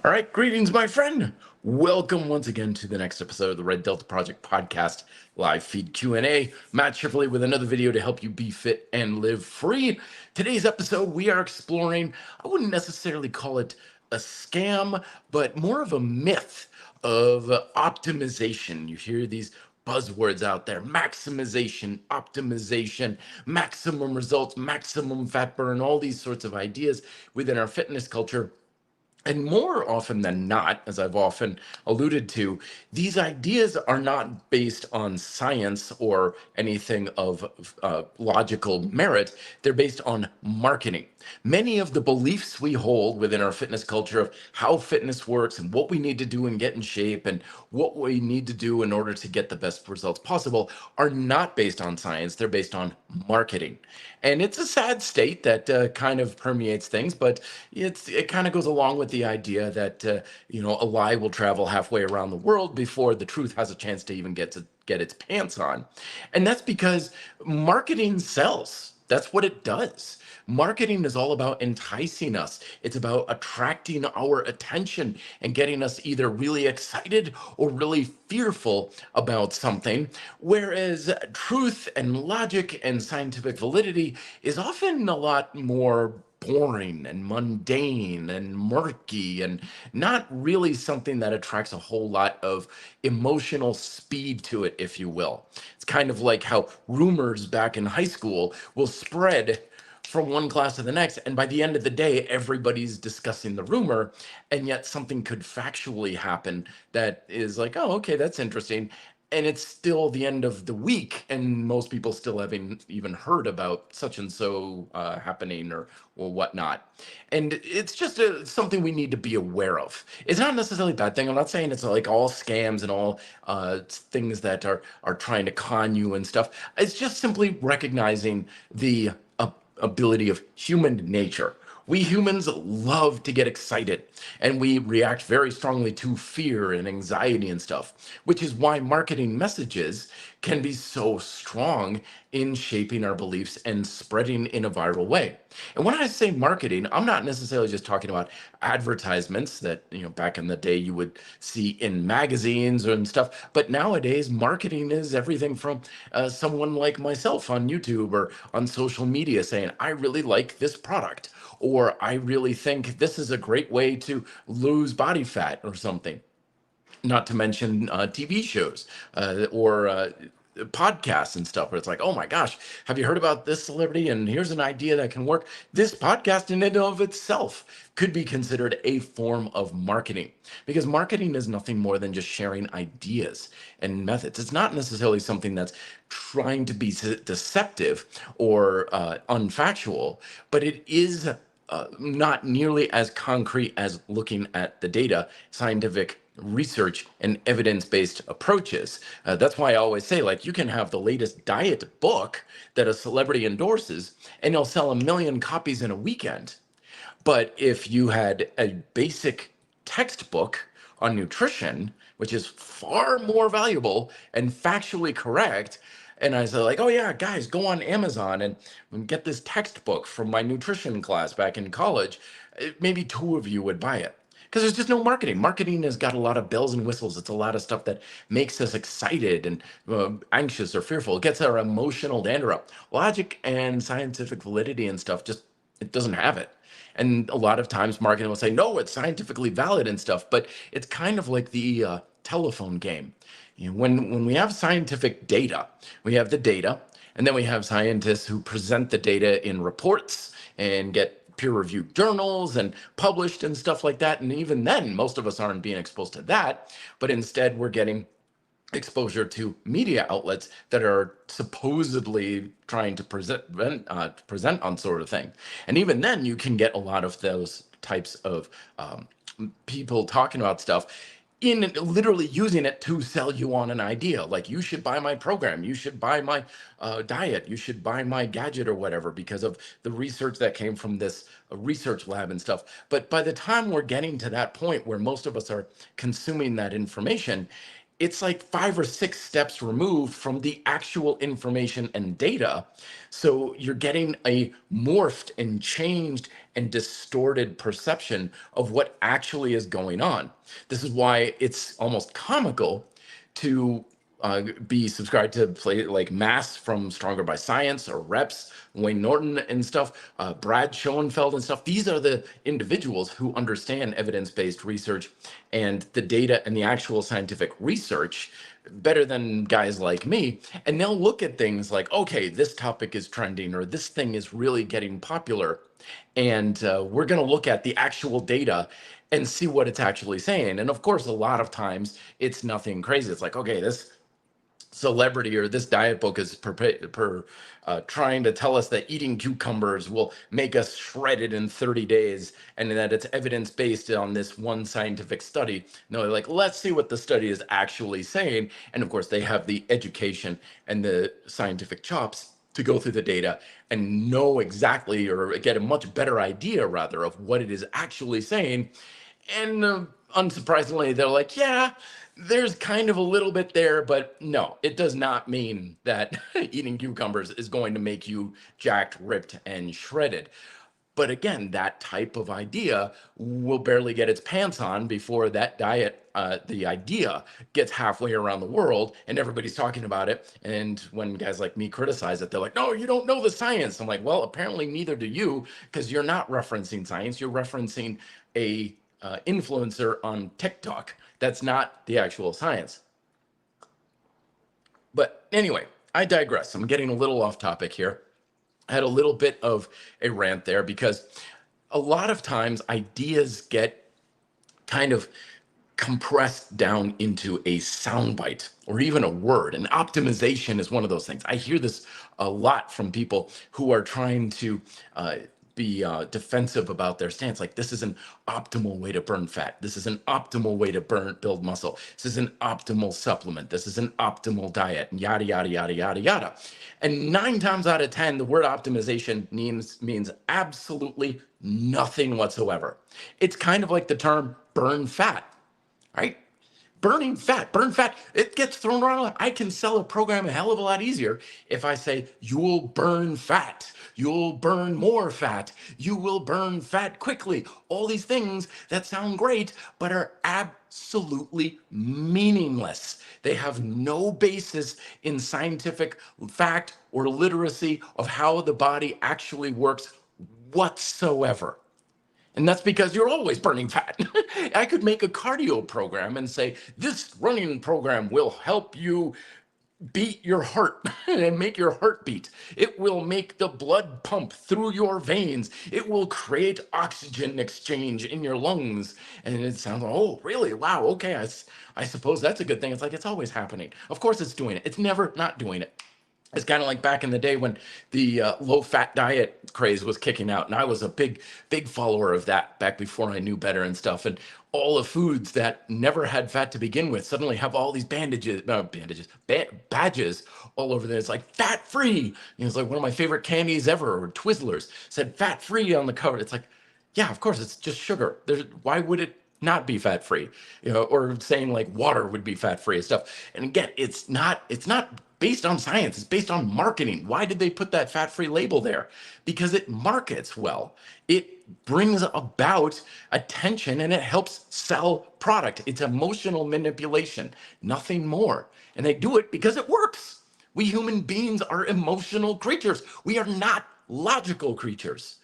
All right, greetings, my friend. Welcome once again to the next episode of the Red Delta Project podcast live feed Q&A. Matt Schifferly with another video to help you be fit and live free. Today's episode, we are exploring, I wouldn't necessarily call it a scam, but more of a myth of optimization. You hear these buzzwords out there: maximization, optimization, maximum results, maximum fat burn, all these sorts of ideas within our fitness culture. And more often than not, as I've often alluded to, these ideas are not based on science or anything of logical merit. They're based on marketing. Many of the beliefs we hold within our fitness culture of how fitness works and what we need to do and get in shape and what we need to do in order to get the best results possible are not based on science. They're based on marketing. And it's a sad state that kind of permeates things, but it kind of goes along with the idea that a lie will travel halfway around the world before the truth has a chance to even get its pants on. And that's because marketing sells. That's what it does. Marketing is all about enticing us. It's about attracting our attention and getting us either really excited or really fearful about something. Whereas truth and logic and scientific validity is often a lot more boring and mundane and murky and not really something that attracts a whole lot of emotional speed to it, if you will. It's kind of like how rumors back in high school will spread from one class to the next, and by the end of the day everybody's discussing the rumor, and yet something could factually happen that is like, oh, okay, that's interesting, and it's still the end of the week and most people still haven't even heard about such and so happening or whatnot. And it's just something we need to be aware of. It's not necessarily a bad thing. I'm not saying it's like all scams and all things that are trying to con you and stuff. It's just simply recognizing the ability of human nature. We humans love to get excited, and we react very strongly to fear and anxiety and stuff, which is why marketing messages can be so strong in shaping our beliefs and spreading in a viral way. And when I say marketing, I'm not necessarily just talking about advertisements that, back in the day you would see in magazines and stuff, but nowadays marketing is everything from someone like myself on YouTube or on social media saying, I really like this product, or I really think this is a great way to lose body fat or something. Not to mention TV shows or podcasts and stuff where it's like, oh my gosh, have you heard about this celebrity? And here's an idea that can work. This podcast in and of itself could be considered a form of marketing, because marketing is nothing more than just sharing ideas and methods. It's not necessarily something that's trying to be deceptive or unfactual, but it is not nearly as concrete as looking at the data, scientific research, and evidence-based approaches. That's why I always say, like, you can have the latest diet book that a celebrity endorses, and you'll sell 1 million copies in a weekend. But if you had a basic textbook on nutrition, which is far more valuable and factually correct, and I said, like, oh yeah, guys, go on Amazon and get this textbook from my nutrition class back in college, maybe 2 of you would buy it. Because there's just no marketing. Marketing has got a lot of bells and whistles. It's a lot of stuff that makes us excited and anxious or fearful. It gets our emotional dander up. Logic and scientific validity and stuff it doesn't have it. And a lot of times marketing will say, no, it's scientifically valid and stuff, but it's kind of like the telephone game. When we have scientific data, we have the data, and then we have scientists who present the data in reports and get peer-reviewed journals and published and stuff like that. And even then, most of us aren't being exposed to that, but instead we're getting exposure to media outlets that are supposedly trying to present on sort of thing. And even then, you can get a lot of those types of people talking about stuff in literally using it to sell you on an idea, like, you should buy my program, you should buy my diet, you should buy my gadget or whatever, because of the research that came from this research lab and stuff. But by the time we're getting to that point where most of us are consuming that information, it's like 5 or 6 steps removed from the actual information and data. So you're getting a morphed and changed and distorted perception of what actually is going on. This is why it's almost comical to be subscribed to play like Mass from Stronger by Science, or Reps, Wayne Norton and stuff, Brad Schoenfeld and stuff. These are the individuals who understand evidence-based research and the data and the actual scientific research better than guys like me. And they'll look at things like, okay, this topic is trending, or this thing is really getting popular. And we're going to look at the actual data and see what it's actually saying. And of course, a lot of times it's nothing crazy. It's like, okay, this celebrity or this diet book is trying to tell us that eating cucumbers will make us shredded in 30 days, and that it's evidence based on this one scientific study. No, they're like, let's see what the study is actually saying. And of course, they have the education and the scientific chops to go through the data and know exactly, or get a much better idea rather, of what it is actually saying. And unsurprisingly, they're like, yeah, there's kind of a little bit there, but no, it does not mean that eating cucumbers is going to make you jacked, ripped, and shredded. But again, that type of idea will barely get its pants on before that diet, the idea gets halfway around the world and everybody's talking about it. And when guys like me criticize it, they're like, no, you don't know the science. I'm like, well, apparently neither do you, because you're not referencing science. You're referencing a influencer on TikTok. That's not the actual science. But anyway, I digress. I'm getting a little off topic here. I had a little bit of a rant there because a lot of times ideas get kind of compressed down into a soundbite or even a word. And optimization is one of those things. I hear this a lot from people who are trying to be defensive about their stance. Like, this is an optimal way to burn fat. This is an optimal way to build muscle. This is an optimal supplement. This is an optimal diet, and yada, yada, yada, yada, yada. And 9 times out of 10, the word optimization means absolutely nothing whatsoever. It's kind of like the term burn fat, right? Burn fat, it gets thrown around a lot. I can sell a program a hell of a lot easier if I say, you'll burn fat, you'll burn more fat, you will burn fat quickly. All these things that sound great, but are absolutely meaningless. They have no basis in scientific fact or literacy of how the body actually works whatsoever. And that's because you're always burning fat. I could make a cardio program and say, this running program will help you beat your heart and make your heart beat. It will make the blood pump through your veins. It will create oxygen exchange in your lungs. And it sounds like, oh, really? Wow. Okay. I suppose that's a good thing. It's like, it's always happening. Of course it's doing it. It's never not doing it. It's kind of like back in the day when the low-fat diet craze was kicking out, and I was a big follower of that back before I knew better and stuff. And all the foods that never had fat to begin with suddenly have all these badges all over there. It's like fat-free. It's like one of my favorite candies ever, or Twizzlers said fat-free on the cover. It's like, yeah, of course, it's just sugar. Why would it not be fat-free? Or saying like water would be fat-free and stuff. And again, it's not based on science. It's based on marketing. Why did they put that fat-free label there? Because it markets well. It brings about attention and it helps sell product. It's emotional manipulation, nothing more. And they do it because it works. We human beings are emotional creatures. We are not logical creatures.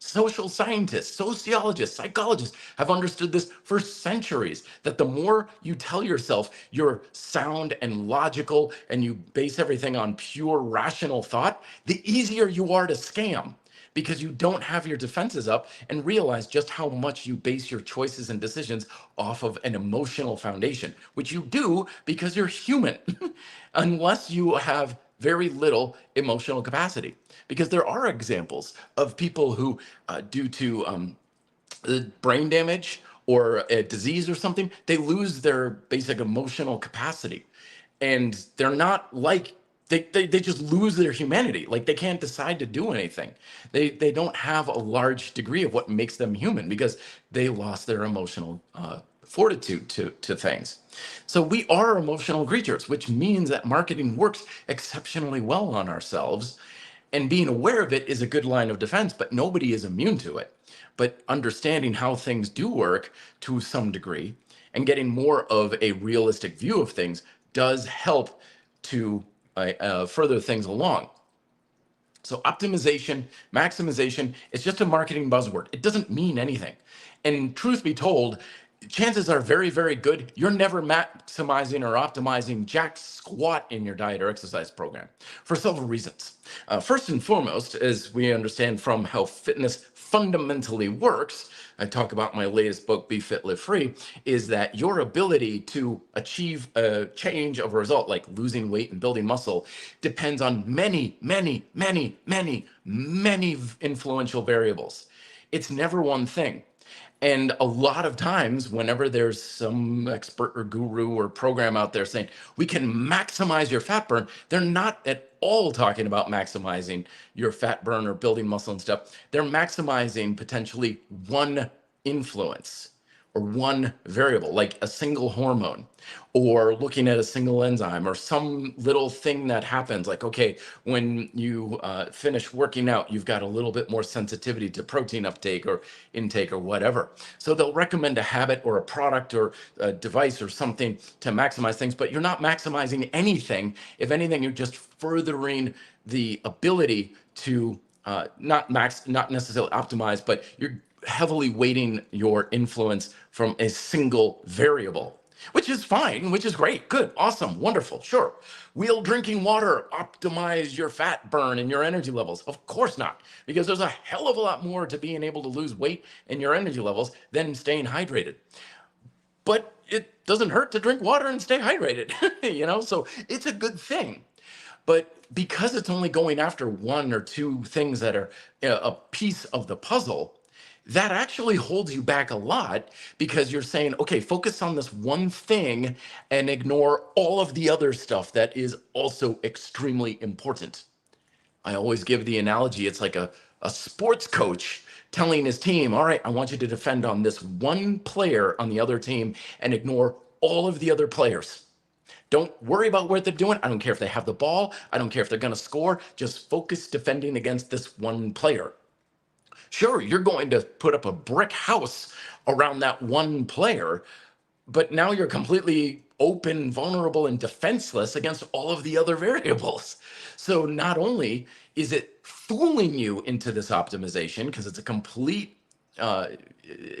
Social scientists, sociologists, psychologists have understood this for centuries, that the more you tell yourself you're sound and logical and you base everything on pure rational thought, the easier you are to scam, because you don't have your defenses up and realize just how much you base your choices and decisions off of an emotional foundation, which you do because you're human, unless you have very little emotional capacity. Because there are examples of people who, due to brain damage or a disease or something, they lose their basic emotional capacity. And they're not like, they just lose their humanity. Like, they can't decide to do anything. They don't have a large degree of what makes them human because they lost their emotional fortitude to things. So we are emotional creatures, which means that marketing works exceptionally well on ourselves. And being aware of it is a good line of defense, but nobody is immune to it. But understanding how things do work to some degree and getting more of a realistic view of things does help to further things along. So optimization, maximization, it's just a marketing buzzword. It doesn't mean anything. And truth be told, chances are very, very good you're never maximizing or optimizing jack squat in your diet or exercise program for several reasons. First and foremost, as we understand from how fitness fundamentally works, I talk about my latest book, Be Fit, Live Free, is that your ability to achieve a change of a result, like losing weight and building muscle, depends on many, many, many, many, many influential variables. It's never one thing. And a lot of times, whenever there's some expert or guru or program out there saying we can maximize your fat burn, they're not at all talking about maximizing your fat burn or building muscle and stuff. They're maximizing potentially one influence or one variable, like a single hormone, or looking at a single enzyme, or some little thing that happens. Like, okay, when you finish working out, you've got a little bit more sensitivity to protein uptake or intake or whatever. So they'll recommend a habit or a product or a device or something to maximize things, but you're not maximizing anything. If anything, you're just furthering the ability to not necessarily optimize, but you're heavily weighting your influence from a single variable, which is fine, which is great, good, awesome, wonderful, sure. Will drinking water optimize your fat burn and your energy levels? Of course not, because there's a hell of a lot more to being able to lose weight and your energy levels than staying hydrated. But it doesn't hurt to drink water and stay hydrated, so it's a good thing. But because it's only going after one or two things that are a piece of the puzzle, that actually holds you back a lot, because you're saying, okay, focus on this one thing and ignore all of the other stuff that is also extremely important. I always give the analogy, it's like a sports coach telling his team, all right, I want you to defend on this one player on the other team and ignore all of the other players. Don't worry about what they're doing. I don't care if they have the ball. I don't care if they're going to score. Just focus defending against this one player. Sure, you're going to put up a brick house around that one player, but now you're completely open, vulnerable, and defenseless against all of the other variables. So not only is it fooling you into this optimization, because it's a complete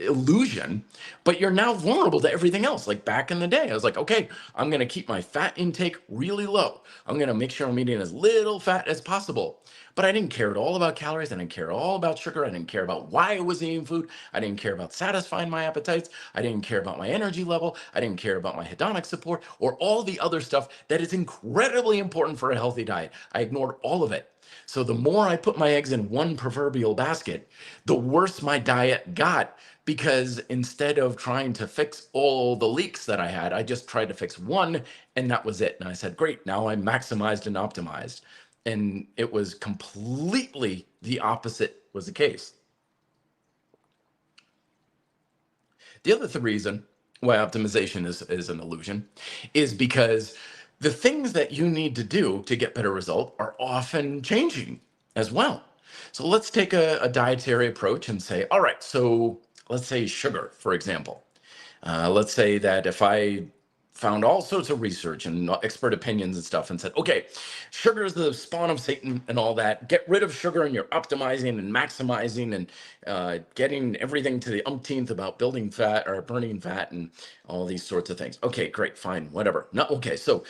illusion, but you're now vulnerable to everything else. Like back in the day, I was like, okay, I'm going to keep my fat intake really low. I'm going to make sure I'm eating as little fat as possible. But I didn't care at all about calories. I didn't care at all about sugar. I didn't care about why I was eating food. I didn't care about satisfying my appetites. I didn't care about my energy level. I didn't care about my hedonic support or all the other stuff that is incredibly important for a healthy diet. I ignored all of it. So the more I put my eggs in one proverbial basket, the worse my diet got, because instead of trying to fix all the leaks that I had, I just tried to fix one, and that was it. And I said, great, now I'm maximized and optimized. And it was completely the opposite was the case. The other reason why optimization is an illusion is because the things that you need to do to get better result are often changing as well. So let's take a dietary approach and say, all right, so let's say sugar, for example. Let's say that if I found all sorts of research and expert opinions and stuff and said, okay, sugar is the spawn of Satan and all that. Get rid of sugar and you're optimizing and maximizing and getting everything to the umpteenth about building fat or burning fat and all these sorts of things. Okay, great, fine, whatever. No, okay, so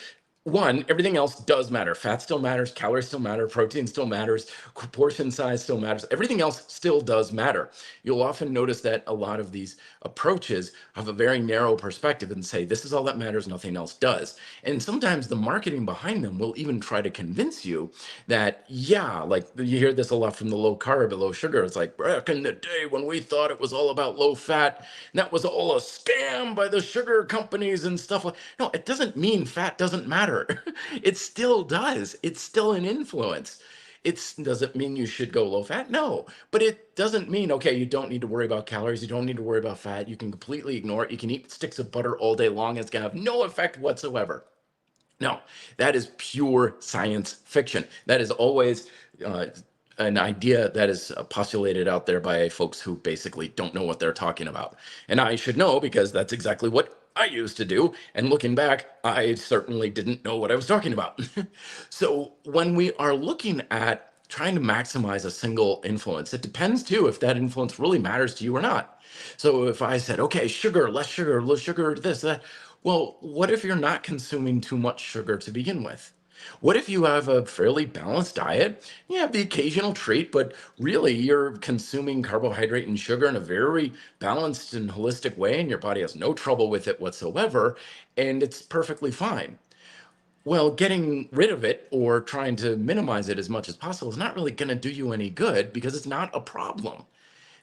one, everything else does matter. Fat still matters, calories still matter, protein still matters, portion size still matters. Everything else still does matter. You'll often notice that a lot of these approaches have a very narrow perspective and say, this is all that matters, nothing else does. And sometimes the marketing behind them will even try to convince you that, yeah, like you hear this a lot from the low carb and low sugar. It's like, back in the day when we thought it was all about low fat, and that was all a scam by the sugar companies and stuff like. No, it doesn't mean fat doesn't matter. It still does. It's still an influence. It doesn't mean you should go low fat. No, but it doesn't mean, okay, you don't need to worry about calories. You don't need to worry about fat. You can completely ignore it. You can eat sticks of butter all day long. It's going to have no effect whatsoever. No, that is pure science fiction. That is always uh, an idea that is postulated out there by folks who basically don't know what they're talking about. And I should know because that's exactly what I used to do. And looking back, I certainly didn't know what I was talking about. So when we are looking at trying to maximize a single influence, it depends too if that influence really matters to you or not. So if I said, okay, sugar, less sugar, this, that, well, what if you're not consuming too much sugar to begin with? What if you have a fairly balanced diet? You have the occasional treat, but really you're consuming carbohydrate and sugar in a very balanced and holistic way, and your body has no trouble with it whatsoever, and it's perfectly fine. Well, getting rid of it or trying to minimize it as much as possible is not really going to do you any good because it's not a problem.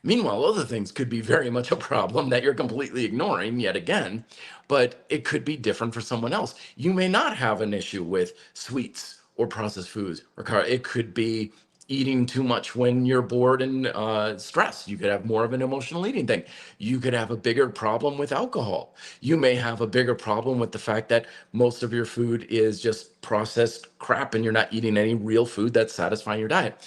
Meanwhile, other things could be very much a problem that you're completely ignoring yet again, but it could be different for someone else. You may not have an issue with sweets or processed foods or it could be eating too much when you're bored and stressed. You could have more of an emotional eating thing. You could have a bigger problem with alcohol. You may have a bigger problem with the fact that most of your food is just processed crap and you're not eating any real food that's satisfying your diet.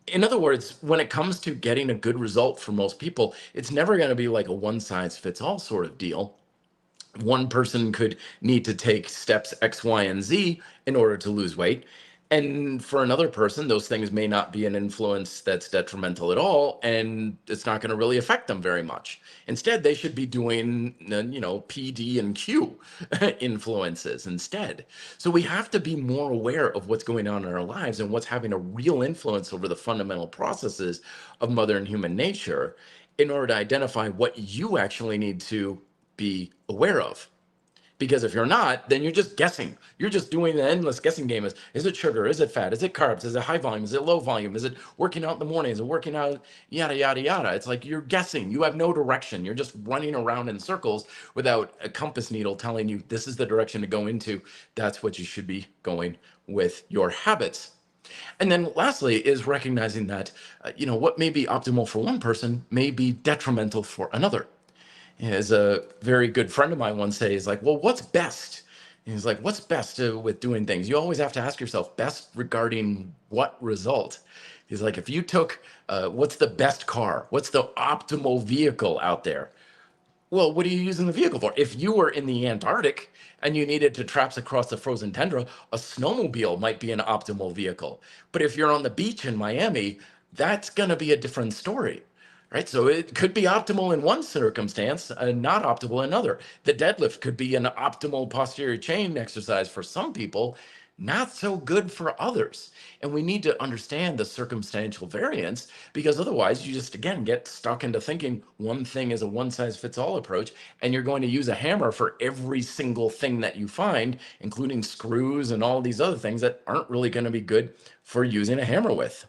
In other words, when it comes to getting a good result for most people, it's never going to be like a one size fits all sort of deal. One person could need to take steps X, Y, and Z in order to lose weight. And for another person, those things may not be an influence that's detrimental at all, and it's not going to really affect them very much. Instead, they should be doing, P, D, and Q influences instead. So we have to be more aware of what's going on in our lives and what's having a real influence over the fundamental processes of mother and human nature in order to identify what you actually need to be aware of. Because if you're not, then you're just guessing. You're just doing the endless guessing game. Is it sugar? Is it fat? Is it carbs? Is it high volume? Is it low volume? Is it working out in the morning? Is it working out? Yada, yada, yada. It's like you're guessing. You have no direction. You're just running around in circles without a compass needle telling you this is the direction to go into. That's what you should be going with your habits. And then lastly is recognizing that, what may be optimal for one person may be detrimental for another. As a very good friend of mine once said, he's like, well, what's best? And he's like, what's best with doing things? You always have to ask yourself, best regarding what result? He's like, if you took, what's the best car? What's the optimal vehicle out there? Well, what are you using the vehicle for? If you were in the Antarctic and you needed to traipse across the frozen tundra, a snowmobile might be an optimal vehicle. But if you're on the beach in Miami, that's going to be a different story, right? So it could be optimal in one circumstance and not optimal in another. The deadlift could be an optimal posterior chain exercise for some people, not so good for others. And we need to understand the circumstantial variance because otherwise you just, again, get stuck into thinking one thing is a one size fits all approach. And you're going to use a hammer for every single thing that you find, including screws and all these other things that aren't really going to be good for using a hammer with.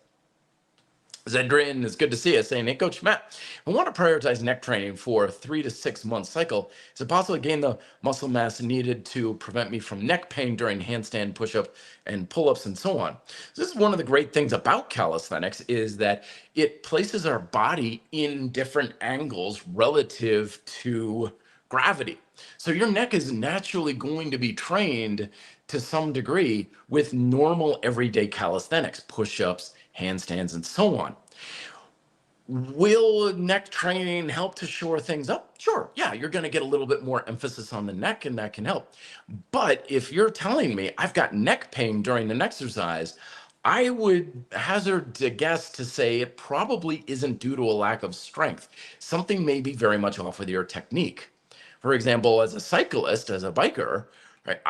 Zedrin, it's good to see you, saying, hey, Coach Matt, I want to prioritize neck training for a 3 to 6 month cycle. Is it possible to gain the muscle mass needed to prevent me from neck pain during handstand, push-up, and pull-ups, and so on? So this is one of the great things about calisthenics is that it places our body in different angles relative to gravity. So your neck is naturally going to be trained to some degree with normal everyday calisthenics, push-ups, handstands, and so on. Will neck training help to shore things up? Sure. Yeah, you're going to get a little bit more emphasis on the neck, and that can help. But if you're telling me I've got neck pain during an exercise, I would hazard a guess to say it probably isn't due to a lack of strength. Something may be very much off with your technique. For example, as a cyclist, as a biker, right,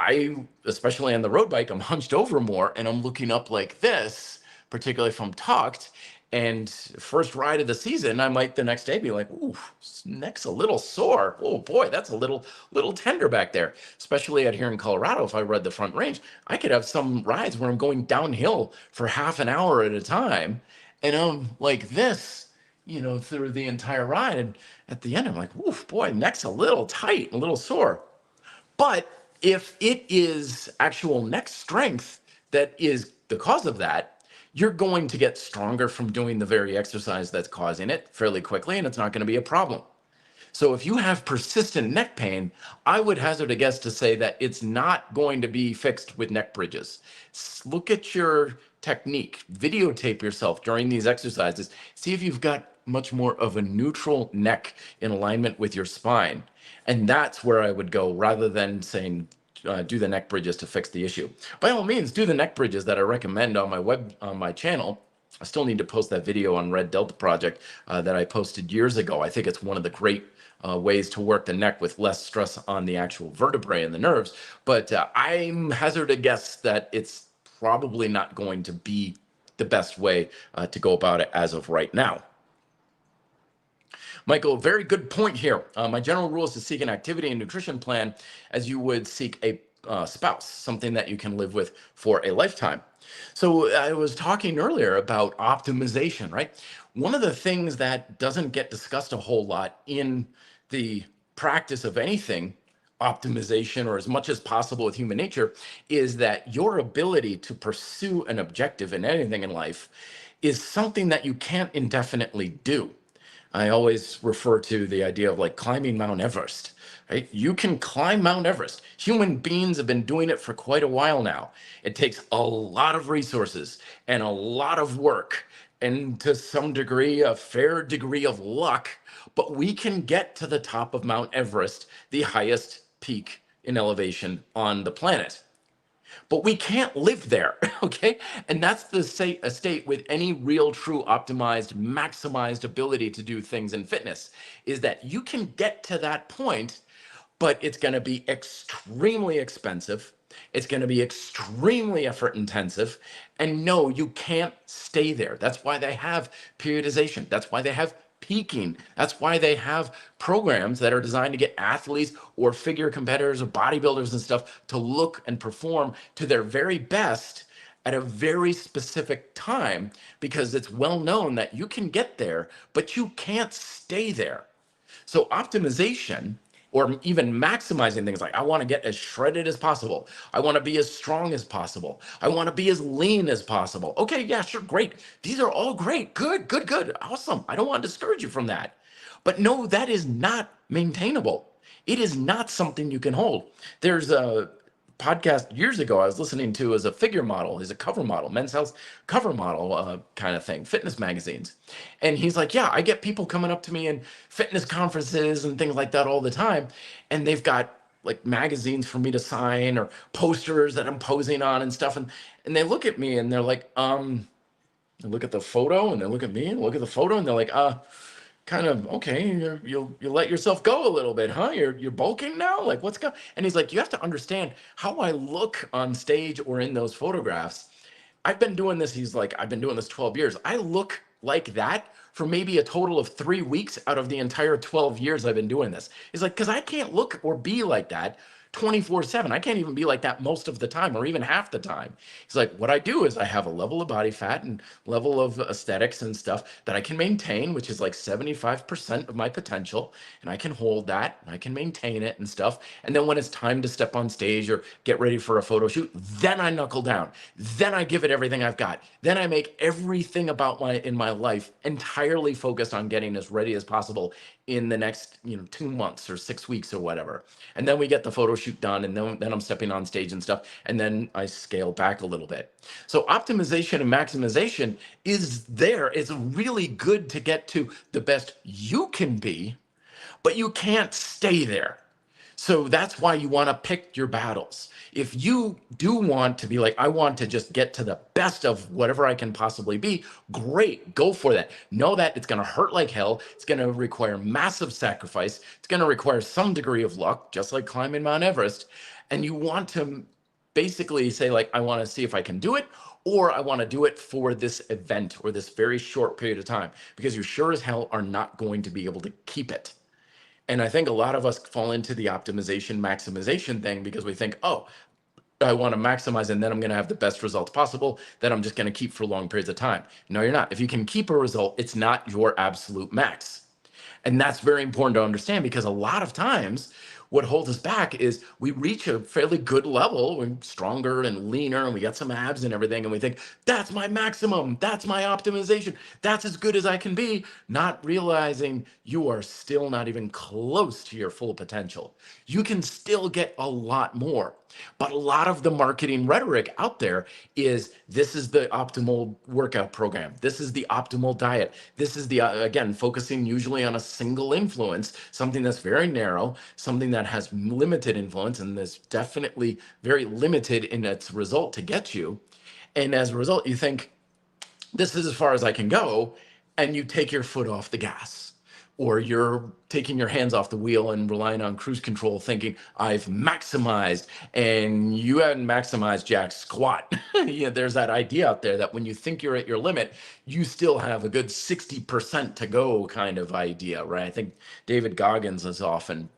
especially on the road bike, I'm hunched over more and I'm looking up like this, particularly if I'm tucked. And first ride of the season, I might the next day be like, ooh, neck's a little sore. Oh boy, that's a little tender back there. Especially out here in Colorado, if I ride the Front Range, I could have some rides where I'm going downhill for half an hour at a time. And I'm like this, through the entire ride. And at the end, I'm like, oof, boy, neck's a little tight, a little sore. But if it is actual neck strength that is the cause of that, you're going to get stronger from doing the very exercise that's causing it fairly quickly, and it's not going to be a problem. So if you have persistent neck pain, I would hazard a guess to say that it's not going to be fixed with neck bridges. Look at your technique, videotape yourself during these exercises, see if you've got much more of a neutral neck in alignment with your spine. And that's where I would go rather than saying, do the neck bridges to fix the issue. By all means, do the neck bridges that I recommend on my channel. I still need to post that video on Red Delta Project that I posted years ago. I think it's one of the great ways to work the neck with less stress on the actual vertebrae and the nerves. But I'm hazard a guess that it's probably not going to be the best way to go about it as of right now. Michael, very good point here. My general rule is to seek an activity and nutrition plan as you would seek a spouse, something that you can live with for a lifetime. So I was talking earlier about optimization, right? One of the things that doesn't get discussed a whole lot in the practice of anything, optimization, or as much as possible with human nature, is that your ability to pursue an objective in anything in life is something that you can't indefinitely do. I always refer to the idea of like climbing Mount Everest, right? You can climb Mount Everest. Human beings have been doing it for quite a while now. It takes a lot of resources and a lot of work and to some degree, a fair degree of luck, but we can get to the top of Mount Everest, the highest peak in elevation on the planet. But we can't live there, okay? And that's the state with any real, true, optimized, maximized ability to do things in fitness, is that you can get to that point, but it's gonna be extremely expensive. It's gonna be extremely effort intensive. And no, you can't stay there. That's why they have periodization. That's why they have peaking. That's why they have programs that are designed to get athletes or figure competitors or bodybuilders and stuff to look and perform to their very best at a very specific time, because it's well known that you can get there, but you can't stay there. So optimization, or even maximizing things like, I want to get as shredded as possible. I want to be as strong as possible. I want to be as lean as possible. Okay, yeah, sure, great. These are all great. Good, good, good. Awesome. I don't want to discourage you from that. But no, that is not maintainable. It is not something you can hold. There's a podcast years ago I was listening to as a figure model, as a cover model, Men's Health cover model kind of thing, fitness magazines. And he's like, yeah, I get people coming up to me in fitness conferences and things like that all the time. And they've got like magazines for me to sign or posters that I'm posing on and stuff. And they look at me and they're like, they look at the photo and they look at me and look at the photo and they're like, kind of, okay, you'll let yourself go a little bit, huh? You're bulking now? Like, what's going? And he's like, you have to understand how I look on stage or in those photographs. I've been doing this. He's like, I've been doing this 12 years. I look like that for maybe a total of 3 weeks out of the entire 12 years I've been doing this. He's like, because I can't look or be like that 24/7. I can't even be like that most of the time or even half the time. He's like, what I do is I have a level of body fat and level of aesthetics and stuff that I can maintain, which is like 75% of my potential. And I can hold that and I can maintain it and stuff. And then when it's time to step on stage or get ready for a photo shoot, then I knuckle down. Then I give it everything I've got. Then I make everything about in my life entirely focused on getting as ready as possible in the next 2 months or 6 weeks or whatever. And then we get the photo shoot done, and then I'm stepping on stage and stuff, and then I scale back a little bit. So optimization and maximization is there. It's really good to get to the best you can be, but you can't stay there. So that's why you want to pick your battles. If you do want to be like, I want to just get to the best of whatever I can possibly be, great, go for that. Know that it's going to hurt like hell. It's going to require massive sacrifice. It's going to require some degree of luck, just like climbing Mount Everest. And you want to basically say like, I want to see if I can do it, or I want to do it for this event or this very short period of time, because you sure as hell are not going to be able to keep it. And I think a lot of us fall into the optimization, maximization thing because we think, oh, I want to maximize and then I'm going to have the best results possible that I'm just going to keep for long periods of time. No, you're not. If you can keep a result, it's not your absolute max. And that's very important to understand, because a lot of times what holds us back is we reach a fairly good level, we're stronger and leaner, and we got some abs and everything, and we think, that's my maximum, that's my optimization, that's as good as I can be, not realizing you are still not even close to your full potential. You can still get a lot more. But a lot of the marketing rhetoric out there is, this is the optimal workout program. This is the optimal diet. This is the, again, focusing usually on a single influence, something that's very narrow, something that has limited influence, and is definitely very limited in its result to get you. And as a result, you think, this is as far as I can go, and you take your foot off the gas, or you're taking your hands off the wheel and relying on cruise control, thinking I've maximized, and you hadn't maximized jack squat. Yeah, there's that idea out there that when you think you're at your limit, you still have a good 60% to go kind of idea, right? I think David Goggins is often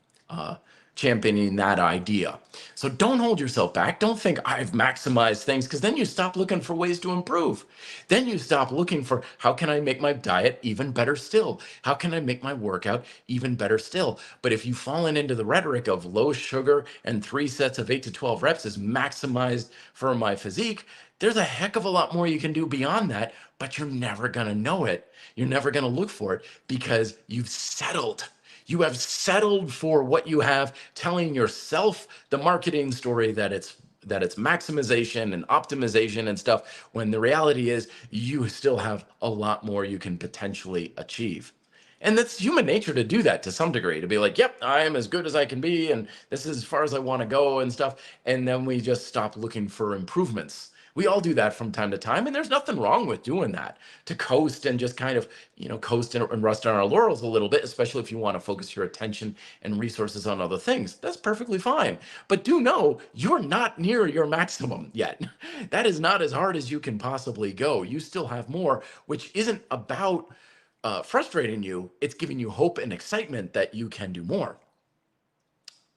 championing that idea. So don't hold yourself back. Don't think I've maximized things, because then you stop looking for ways to improve. Then you stop looking for, how can I make my diet even better still? How can I make my workout even better still? But if you've fallen into the rhetoric of low sugar and 3 sets of 8 to 12 reps is maximized for my physique, there's a heck of a lot more you can do beyond that, but you're never going to know it. You're never going to look for it, because you've settled. You have settled for what you have, telling yourself the marketing story that it's maximization and optimization and stuff, when the reality is you still have a lot more you can potentially achieve. And that's human nature to do that to some degree, to be like, yep, I am as good as I can be, and this is as far as I want to go and stuff. And then we just stop looking for improvements. We all do that from time to time, and there's nothing wrong with doing that, to coast and just kind of, coast and rest on our laurels a little bit, especially if you want to focus your attention and resources on other things. That's perfectly fine. But do know you're not near your maximum yet. That is not as hard as you can possibly go. You still have more, which isn't about frustrating you. It's giving you hope and excitement that you can do more.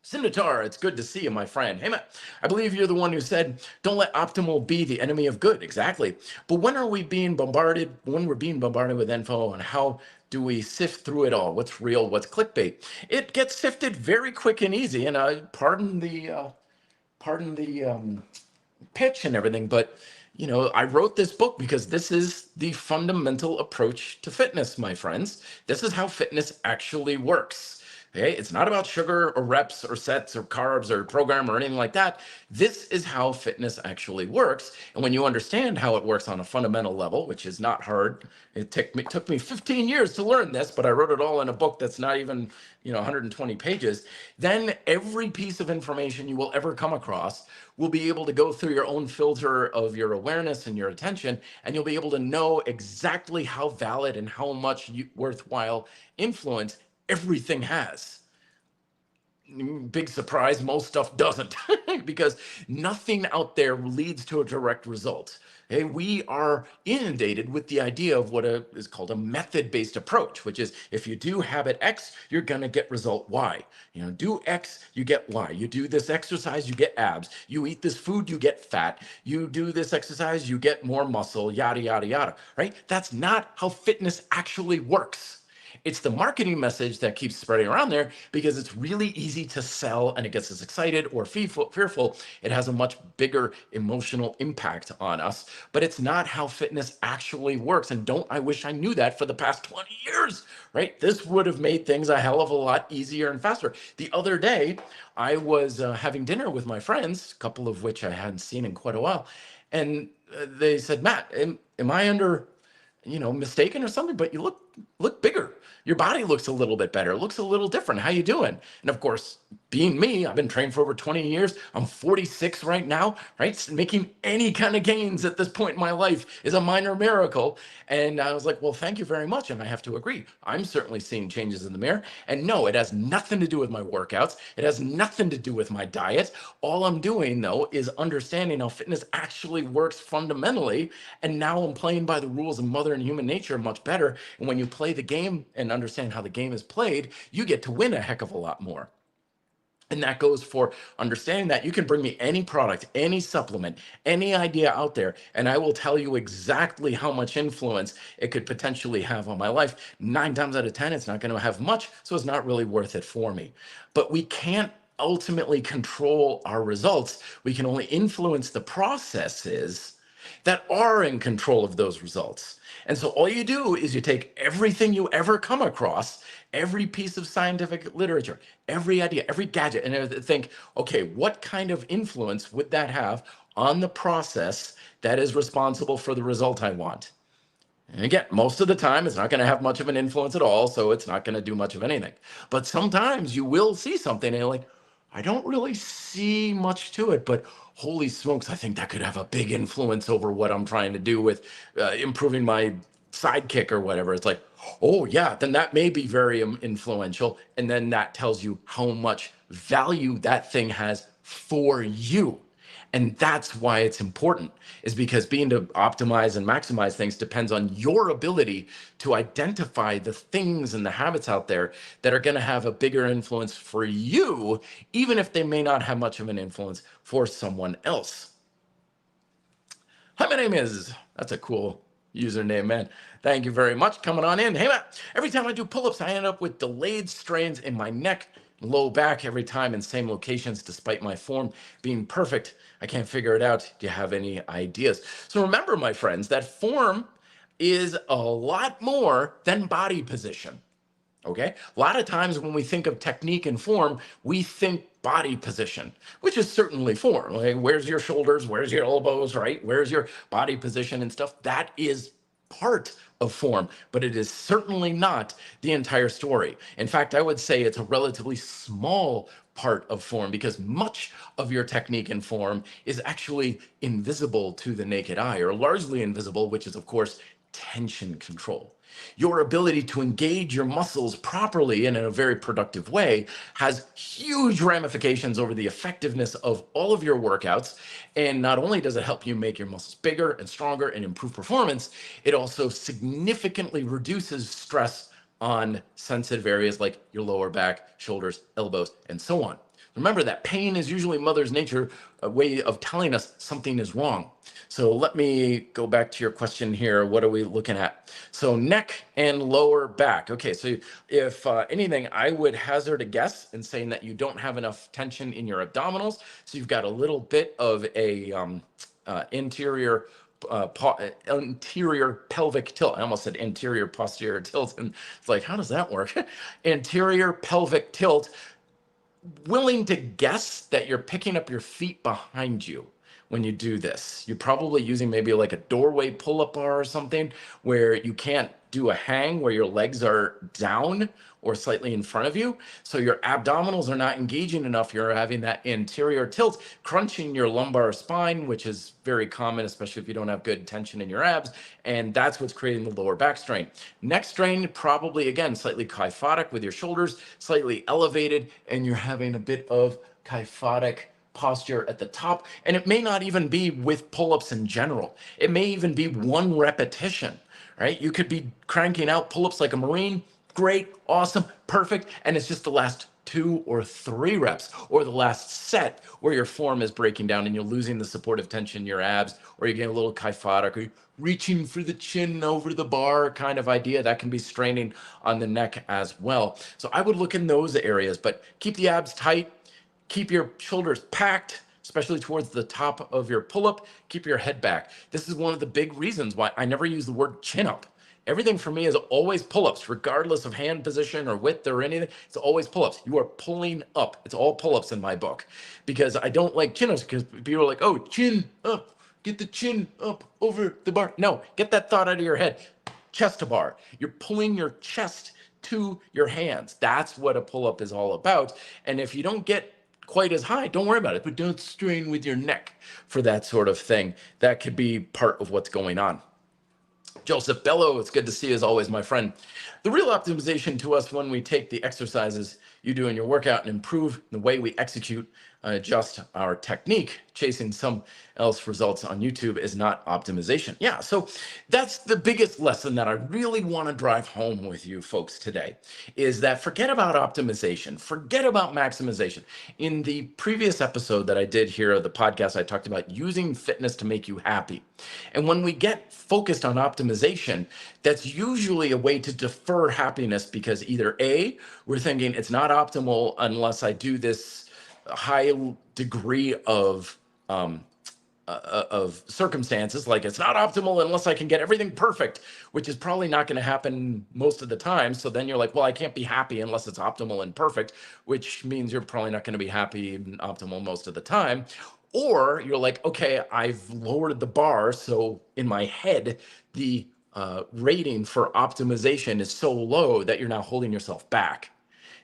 Sinatar, it's good to see you, my friend. Hey, man, I believe you're the one who said, don't let optimal be the enemy of good. Exactly. But when are we being bombarded? When we're being bombarded with info, and how do we sift through it all? What's real? What's clickbait? It gets sifted very quick and easy. And pardon the pitch and everything, but I wrote this book because this is the fundamental approach to fitness, my friends. This is how fitness actually works. Okay, it's not about sugar or reps or sets or carbs or program or anything like that. This is how fitness actually works. And when you understand how it works on a fundamental level, which is not hard, it took me 15 years to learn this, but I wrote it all in a book that's not even 120 pages. Then every piece of information you will ever come across will be able to go through your own filter of your awareness and your attention, and you'll be able to know exactly how valid and how much worthwhile influence everything has. Big surprise, most stuff doesn't, because nothing out there leads to a direct result. Okay, we are inundated with the idea of what is called a method-based approach, which is, if you do habit X, you're going to get result Y. Do X, you get Y. You do this exercise, you get abs. You eat this food, you get fat. You do this exercise, you get more muscle, yada, yada, yada, right? That's not how fitness actually works. It's the marketing message that keeps spreading around there, because it's really easy to sell, and it gets us excited or fearful. It has a much bigger emotional impact on us, but it's not how fitness actually works. And I wish I knew that for the past 20 years, right? This would have made things a hell of a lot easier and faster. The other day, I was having dinner with my friends, a couple of which I hadn't seen in quite a while. And they said, Matt, am I under mistaken or something, but you look bigger. Your body looks a little bit better. It looks a little different. How you doing? And of course, being me, I've been trained for over 20 years. I'm 46 right now, right? Making any kind of gains at this point in my life is a minor miracle. And I was like, well, thank you very much. And I have to agree. I'm certainly seeing changes in the mirror. And no, it has nothing to do with my workouts. It has nothing to do with my diet. All I'm doing, though, is understanding how fitness actually works fundamentally. And now I'm playing by the rules of mother and human nature much better. And when you play the game and understand how the game is played, you get to win a heck of a lot more. And that goes for understanding that you can bring me any product, any supplement, any idea out there, and I will tell you exactly how much influence it could potentially have on my life. 9 times out of 10, it's not going to have much, so it's not really worth it for me. But we can't ultimately control our results. We can only influence the processes that are in control of those results. And so all you do is you take everything you ever come across, every piece of scientific literature, every idea, every gadget, and think, okay, what kind of influence would that have on the process that is responsible for the result I want? And again, most of the time, it's not going to have much of an influence at all, so it's not going to do much of anything. But sometimes you will see something and you're like, I don't really see much to it, but holy smokes, I think that could have a big influence over what I'm trying to do with improving my sidekick or whatever. It's like, oh, yeah, then that may be very influential. And then that tells you how much value that thing has for you. And that's why it's important, is because being to optimize and maximize things depends on your ability to identify the things and the habits out there that are going to have a bigger influence for you, even if they may not have much of an influence for someone else. Hi, my name is, that's a cool username, man. Thank you very much. Coming on in. Hey, Matt, every time I do pull-ups, I end up with delayed strains in my neck, low back every time in same locations, despite my form being perfect. I can't figure it out. Do you have any ideas? So remember, my friends, that form is a lot more than body position. Okay. A lot of times when we think of technique and form, we think body position, which is certainly form. Like, where's your shoulders? Where's your elbows, right? Where's your body position and stuff? That is part of form, but it is certainly not the entire story. In fact, I would say it's a relatively small part of form, because much of your technique and form is actually invisible to the naked eye, or largely invisible, which is, of course, tension control. Your ability to engage your muscles properly and in a very productive way has huge ramifications over the effectiveness of all of your workouts. And not only does it help you make your muscles bigger and stronger and improve performance, it also significantly reduces stress on sensitive areas like your lower back, shoulders, elbows, and so on. Remember that pain is usually Mother Nature's way of telling us something is wrong. So let me go back to your question here. What are we looking at? So neck and lower back. Okay, so if anything, I would hazard a guess in saying that you don't have enough tension in your abdominals. So you've got a little bit of a interior pelvic tilt. I almost said anterior posterior tilt, and it's like, how does that work? Anterior pelvic tilt. Willing to guess that you're picking up your feet behind you when you do this. You're probably using maybe like a doorway pull-up bar or something, where you can't do a hang where your legs are down or slightly in front of you. So your abdominals are not engaging enough. You're having that anterior tilt, crunching your lumbar spine, which is very common, especially if you don't have good tension in your abs. And that's what's creating the lower back strain. Neck strain, probably, again, slightly kyphotic with your shoulders slightly elevated, and you're having a bit of kyphotic posture at the top. And it may not even be with pull-ups in general. It may even be one repetition, right? You could be cranking out pull-ups like a Marine. Great, awesome, perfect. And it's just the last 2 or 3 reps or the last set where your form is breaking down and you're losing the supportive tension in your abs, or you're getting a little kyphotic, or you're reaching for the chin over the bar kind of idea. That can be straining on the neck as well. So I would look in those areas, but keep the abs tight, keep your shoulders packed, especially towards the top of your pull-up. Keep your head back. This is one of the big reasons why I never use the word chin up. Everything for me is always pull-ups, regardless of hand position or width or anything. It's always pull-ups. You are pulling up. It's all pull-ups in my book, because I don't like chin-ups, because people are like, oh, chin up, get the chin up over the bar. No, get that thought out of your head. Chest to bar. You're pulling your chest to your hands. That's what a pull-up is all about. And if you don't get quite as high, don't worry about it, but don't strain with your neck for that sort of thing. That could be part of what's going on. Joseph Bello, it's good to see you as always, my friend. The real optimization to us when we take the exercises you do in your workout and improve the way we execute, adjust our technique, chasing some else results on YouTube, is not optimization. Yeah, so that's the biggest lesson that I really want to drive home with you folks today, is that forget about optimization, forget about maximization. In the previous episode that I did here of the podcast, I talked about using fitness to make you happy. And when we get focused on optimization, that's usually a way to defer happiness, because either A, we're thinking it's not optimal unless I do this high degree of circumstances, like it's not optimal unless I can get everything perfect, which is probably not going to happen most of the time. So then you're like, well, I can't be happy unless it's optimal and perfect, which means you're probably not going to be happy and optimal most of the time. Or you're like, okay, I've lowered the bar. So in my head, the rating for optimization is so low that you're now holding yourself back.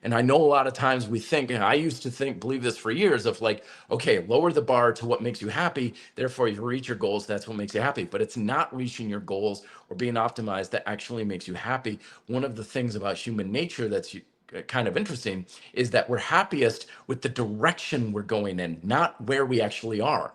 And I know a lot of times we think, and I used to think, believe this for years, of like, okay, lower the bar to what makes you happy. Therefore, you reach your goals. That's what makes you happy. But it's not reaching your goals or being optimized that actually makes you happy. One of the things about human nature that's kind of interesting is that we're happiest with the direction we're going in, not where we actually are.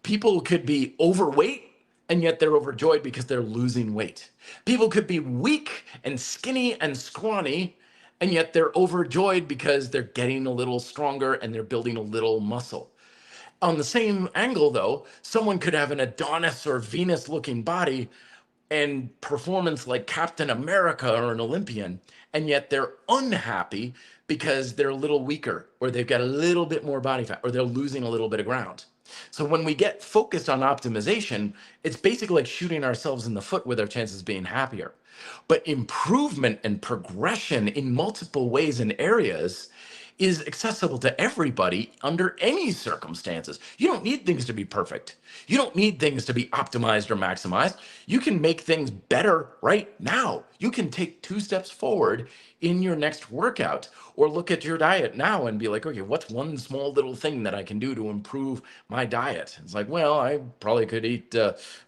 People could be overweight and yet they're overjoyed because they're losing weight. People could be weak and skinny and scrawny and yet they're overjoyed because they're getting a little stronger and they're building a little muscle. On the same angle, though, someone could have an Adonis or Venus looking body and performance like Captain America or an Olympian, and yet they're unhappy because they're a little weaker or they've got a little bit more body fat or they're losing a little bit of ground. So when we get focused on optimization, it's basically like shooting ourselves in the foot with our chances of being happier. But improvement and progression in multiple ways and areas is accessible to everybody under any circumstances. You don't need things to be perfect. You don't need things to be optimized or maximized. You can make things better right now. You can take 2 steps forward in your next workout or look at your diet now and be like, okay, what's one small little thing that I can do to improve my diet? It's like, well, I probably could eat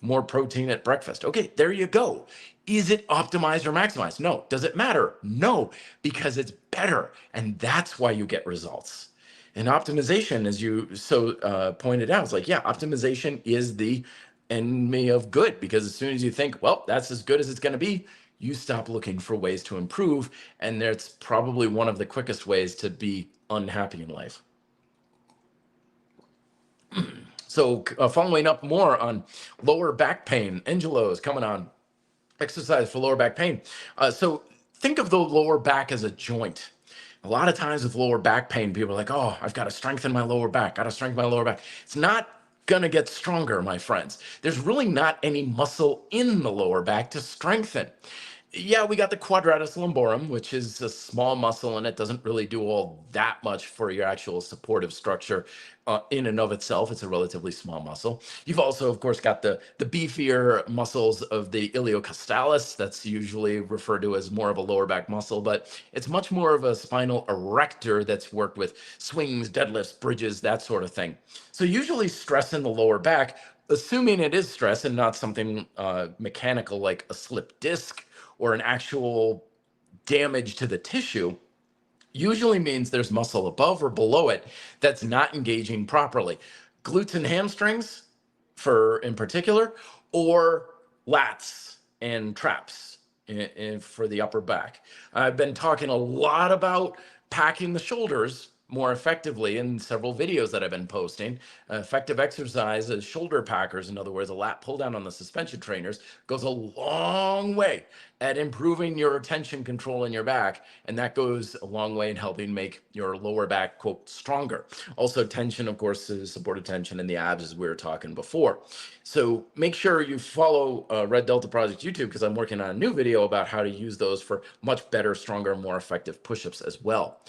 more protein at breakfast. Okay, there you go. Is it optimized or maximized? No. Does it matter? No, because it's better. And that's why you get results. And optimization, as you pointed out, it's like, yeah, optimization is the enemy of good, because as soon as you think, well, that's as good as it's going to be, you stop looking for ways to improve. And that's probably one of the quickest ways to be unhappy in life. So following up more on lower back pain, Angelo is coming on. Exercise for lower back pain. So think of the lower back as a joint. A lot of times with lower back pain, people are like, oh, I've got to strengthen my lower back, got to strengthen my lower back. It's not going to get stronger, my friends. There's really not any muscle in the lower back to strengthen. Yeah, we got the quadratus lumborum, which is a small muscle, and it doesn't really do all that much for your actual supportive structure in and of itself. It's a relatively small muscle. You've also, of course, got the beefier muscles of the iliocostalis. That's usually referred to as more of a lower back muscle, but it's much more of a spinal erector that's worked with swings, deadlifts, bridges, that sort of thing. So usually stress in the lower back, assuming it is stress and not something mechanical like a slipped disc or an actual damage to the tissue, usually means there's muscle above or below it that's not engaging properly. Glutes and hamstrings, in particular, or lats and traps for the upper back. I've been talking a lot about packing the shoulders more effectively in several videos that I've been posting. Effective exercise as shoulder packers, in other words, a lat pull down on the suspension trainers, goes a long way at improving your tension control in your back. And that goes a long way in helping make your lower back, quote, stronger. Also, tension, of course, is supported tension in the abs, as we were talking before. So make sure you follow Red Delta Project YouTube, because I'm working on a new video about how to use those for much better, stronger, more effective push-ups as well.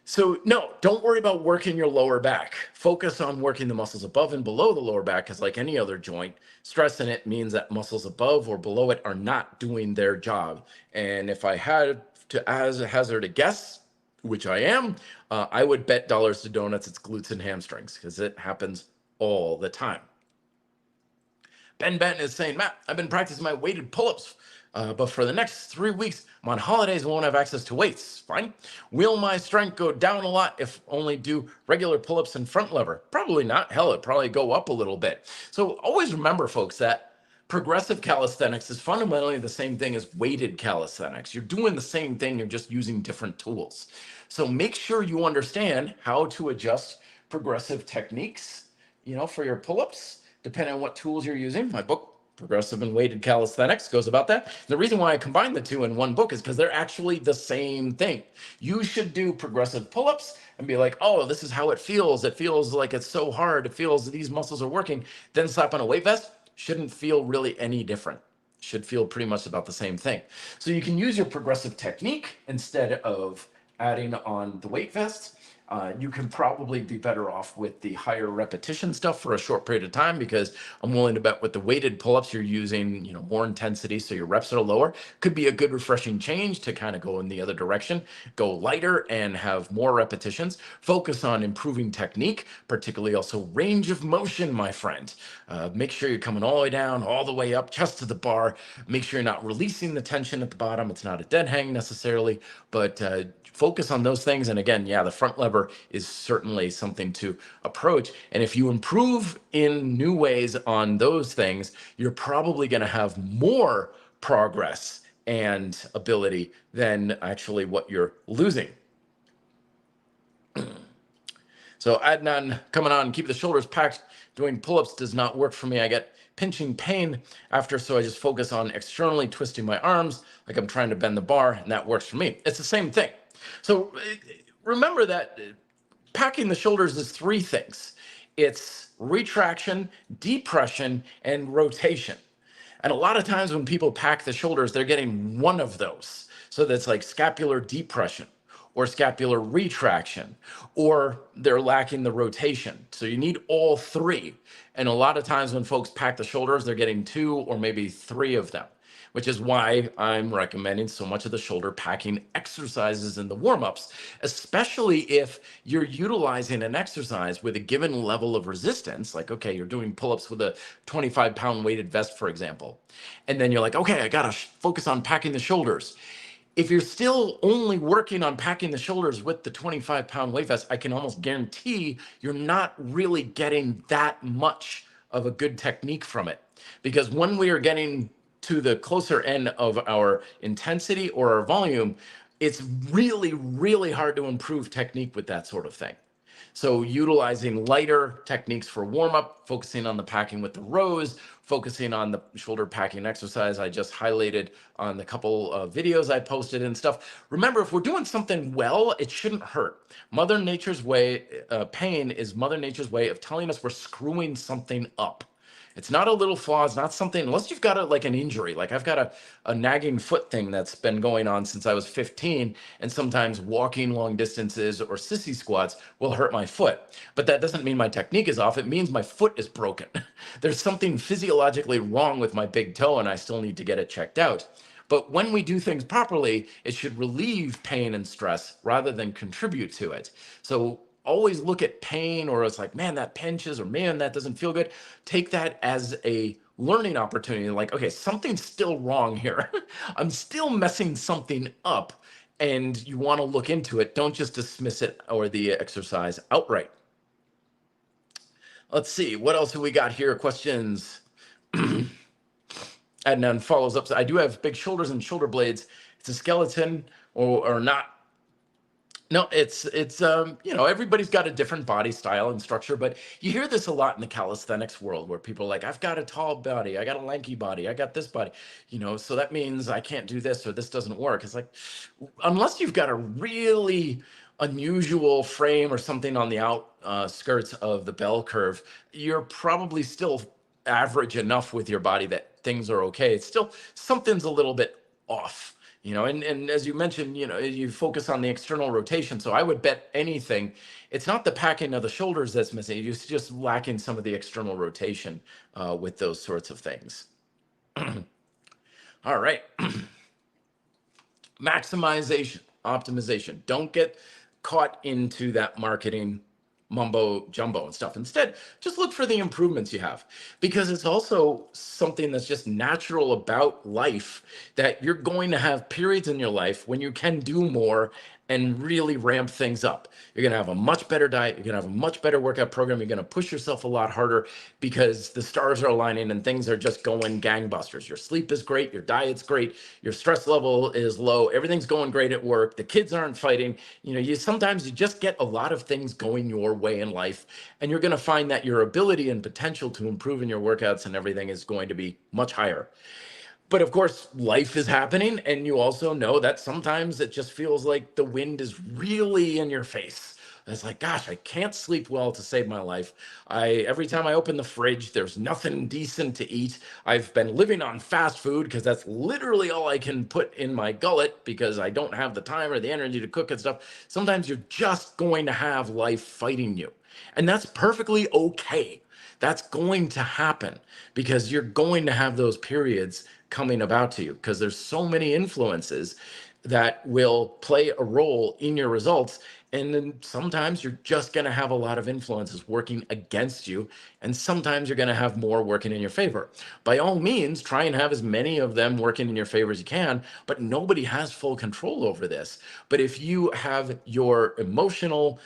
So no, don't worry about working your lower back. Focus on working the muscles above and below the lower back, because like any other joint, stress in it means that muscles above or below it are not doing their job. And if I had to hazard a guess, which I am, I would bet dollars to donuts it's glutes and hamstrings, because it happens all the time. Ben Benton is saying, Matt, I've been practicing my weighted pull-ups, but for the next 3 weeks, I'm on holidays, won't have access to weights. Fine. Will my strength go down a lot if only do regular pull-ups and front lever? Probably not. Hell, it'd probably go up a little bit. So always remember, folks, that progressive calisthenics is fundamentally the same thing as weighted calisthenics. You're doing the same thing, you're just using different tools. So make sure you understand how to adjust progressive techniques, for your pull-ups, depending on what tools you're using. My book, Progressive and Weighted Calisthenics goes about that. The reason why I combine the two in one book is because they're actually the same thing. You should do progressive pull-ups and be like, oh, this is how it feels. It feels like it's so hard. It feels these muscles are working. Then slap on a weight vest. Shouldn't feel really any different. Should feel pretty much about the same thing. So you can use your progressive technique instead of adding on the weight vests. You can probably be better off with the higher repetition stuff for a short period of time, because I'm willing to bet with the weighted pull-ups you're using, more intensity, so your reps are lower. Could be a good refreshing change to kind of go in the other direction, go lighter and have more repetitions. Focus on improving technique, particularly also range of motion, my friend. Make sure you're coming all the way down, all the way up, just to the bar. Make sure you're not releasing the tension at the bottom. It's not a dead hang necessarily, but focus on those things. And again, yeah, the front lever is certainly something to approach. And if you improve in new ways on those things, you're probably going to have more progress and ability than actually what you're losing. So Adnan coming on, keep the shoulders packed. Doing pull-ups does not work for me. I get pinching pain after, so I just focus on externally twisting my arms like I'm trying to bend the bar, and that works for me. It's the same thing. So remember that packing the shoulders is three things. It's retraction, depression, and rotation. And a lot of times when people pack the shoulders, they're getting one of those. So that's like scapular depression or scapular retraction, or they're lacking the rotation. So you need all three. And a lot of times when folks pack the shoulders, they're getting two or maybe three of them, which is why I'm recommending so much of the shoulder packing exercises in the warm-ups, especially if you're utilizing an exercise with a given level of resistance. Like, okay, you're doing pull-ups with a 25-pound weighted vest, for example. And then you're like, okay, I gotta focus on packing the shoulders. If you're still only working on packing the shoulders with the 25-pound weight vest, I can almost guarantee you're not really getting that much of a good technique from it. Because when we are getting to the closer end of our intensity or our volume, it's really, really hard to improve technique with that sort of thing. So utilizing lighter techniques for warm-up, focusing on the packing with the rows, focusing on the shoulder packing exercise I just highlighted on the couple of videos I posted and stuff. Remember, if we're doing something well, it shouldn't hurt. Mother Nature's way, pain is Mother Nature's way of telling us we're screwing something up. It's not a little flaw. It's not something, unless you've got like an injury. Like I've got a nagging foot thing that's been going on since I was 15. And sometimes walking long distances or sissy squats will hurt my foot. But that doesn't mean my technique is off. It means my foot is broken. There's something physiologically wrong with my big toe and I still need to get it checked out. But when we do things properly, it should relieve pain and stress rather than contribute to it. So always look at pain, or it's like, man, that pinches, or man, that doesn't feel good. Take that as a learning opportunity. Like, okay, something's still wrong here. I'm still messing something up, and you want to look into it. Don't just dismiss it or the exercise outright. Let's see, what else have we got here? Questions. Adnan follows up. So I do have big shoulders and shoulder blades. It's a skeleton or not. No, it's everybody's got a different body style and structure, but you hear this a lot in the calisthenics world where people are like, I've got a tall body, I got a lanky body, I got this body, so that means I can't do this or this doesn't work. It's like, unless you've got a really unusual frame or something on the outskirts of the bell curve, you're probably still average enough with your body that things are okay. It's still, something's a little bit off. And as you mentioned, you focus on the external rotation. So I would bet anything, it's not the packing of the shoulders that's missing. You're just lacking some of the external rotation with those sorts of things. All right. Maximization, optimization. Don't get caught into that marketing mumbo jumbo and stuff. Instead, just look for the improvements you have, because it's also something that's just natural about life, that you're going to have periods in your life when you can do more and really ramp things up. You're going to have a much better diet. You're going to have a much better workout program. You're going to push yourself a lot harder because the stars are aligning and things are just going gangbusters. Your sleep is great. Your diet's great. Your stress level is low. Everything's going great at work. The kids aren't fighting. Sometimes you just get a lot of things going your way in life, and you're going to find that your ability and potential to improve in your workouts and everything is going to be much higher. But of course, life is happening, and you also know that sometimes it just feels like the wind is really in your face. It's like, gosh, I can't sleep well to save my life. Every time I open the fridge, there's nothing decent to eat. I've been living on fast food because that's literally all I can put in my gullet because I don't have the time or the energy to cook and stuff. Sometimes you're just going to have life fighting you, and that's perfectly okay. That's going to happen because you're going to have those periods coming about to you because there's so many influences that will play a role in your results. And then sometimes you're just going to have a lot of influences working against you. And sometimes you're going to have more working in your favor. By all means, try and have as many of them working in your favor as you can, but nobody has full control over this. But if you have your emotional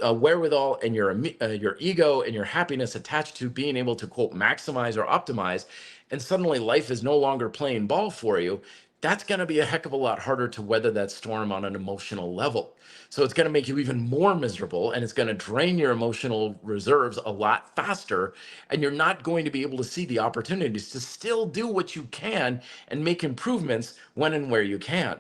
wherewithal and your ego and your happiness attached to being able to, quote, maximize or optimize, and suddenly life is no longer playing ball for you, that's going to be a heck of a lot harder to weather that storm on an emotional level. So it's going to make you even more miserable, and it's going to drain your emotional reserves a lot faster. And you're not going to be able to see the opportunities to still do what you can and make improvements when and where you can.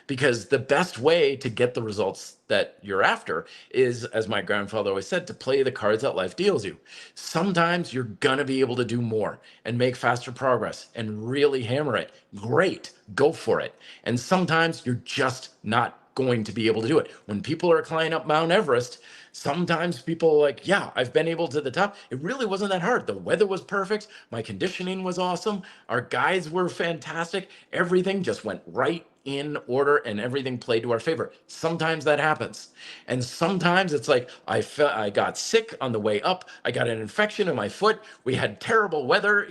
Because the best way to get the results that you're after is, as my grandfather always said, to play the cards that life deals you. Sometimes you're going to be able to do more and make faster progress and really hammer it. Great, go for it. And sometimes you're just not going to be able to do it. When people are climbing up Mount Everest, sometimes people are like, yeah, I've been able to the top. It really wasn't that hard. The weather was perfect. My conditioning was awesome. Our guides were fantastic. Everything just went right in order and everything played to our favor. Sometimes that happens. And sometimes it's like I got sick on the way up. I got an infection in my foot. We had terrible weather.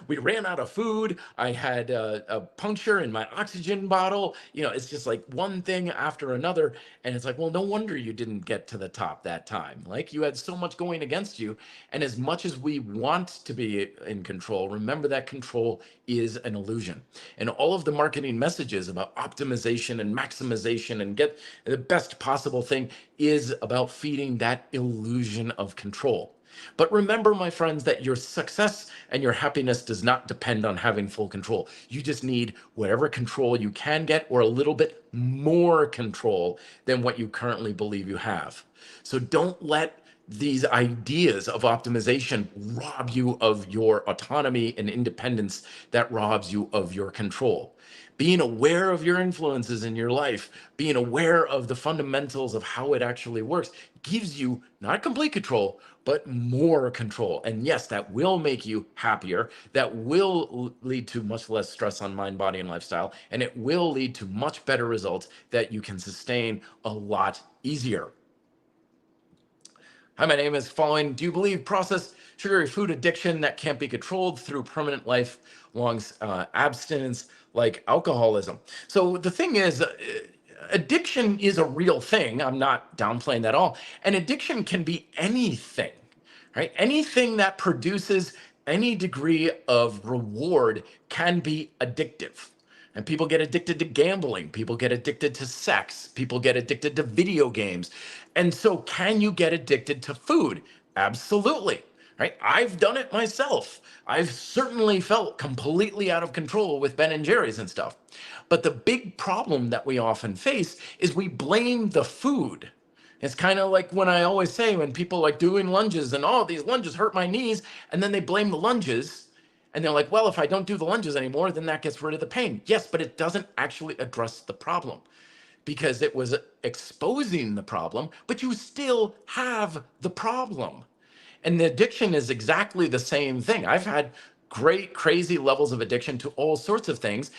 We ran out of food. I had a puncture in my oxygen bottle. It's just like one thing after another. And it's like, well, no wonder you didn't get to the top that time. Like, you had so much going against you. And as much as we want to be in control, remember that control is an illusion. And all of the marketing messages about optimization and maximization and get the best possible thing is about feeding that illusion of control. But remember, my friends, that your success and your happiness does not depend on having full control. You just need whatever control you can get, or a little bit more control than what you currently believe you have. So don't let these ideas of optimization rob you of your autonomy and independence that robs you of your control. Being aware of your influences in your life, being aware of the fundamentals of how it actually works, gives you not complete control, but more control. And yes, that will make you happier. That will lead to much less stress on mind, body, and lifestyle. And it will lead to much better results that you can sustain a lot easier. Hi, my name is Following. Do you believe processed sugary food addiction that can't be controlled through permanent lifelong abstinence like alcoholism? So the thing is, addiction is a real thing. I'm not downplaying that at all. And addiction can be anything, right? Anything that produces any degree of reward can be addictive. And people get addicted to gambling. People get addicted to sex. People get addicted to video games. And so, can you get addicted to food? Absolutely. Right? I've done it myself. I've certainly felt completely out of control with Ben and Jerry's and stuff. But the big problem that we often face is we blame the food. It's kind of like when I always say, when people like doing lunges and, oh, these lunges hurt my knees, and then they blame the lunges. And they're like, well, if I don't do the lunges anymore, then that gets rid of the pain. Yes, but it doesn't actually address the problem, because it was exposing the problem, but you still have the problem. And the addiction is exactly the same thing. I've had great, crazy levels of addiction to all sorts of things.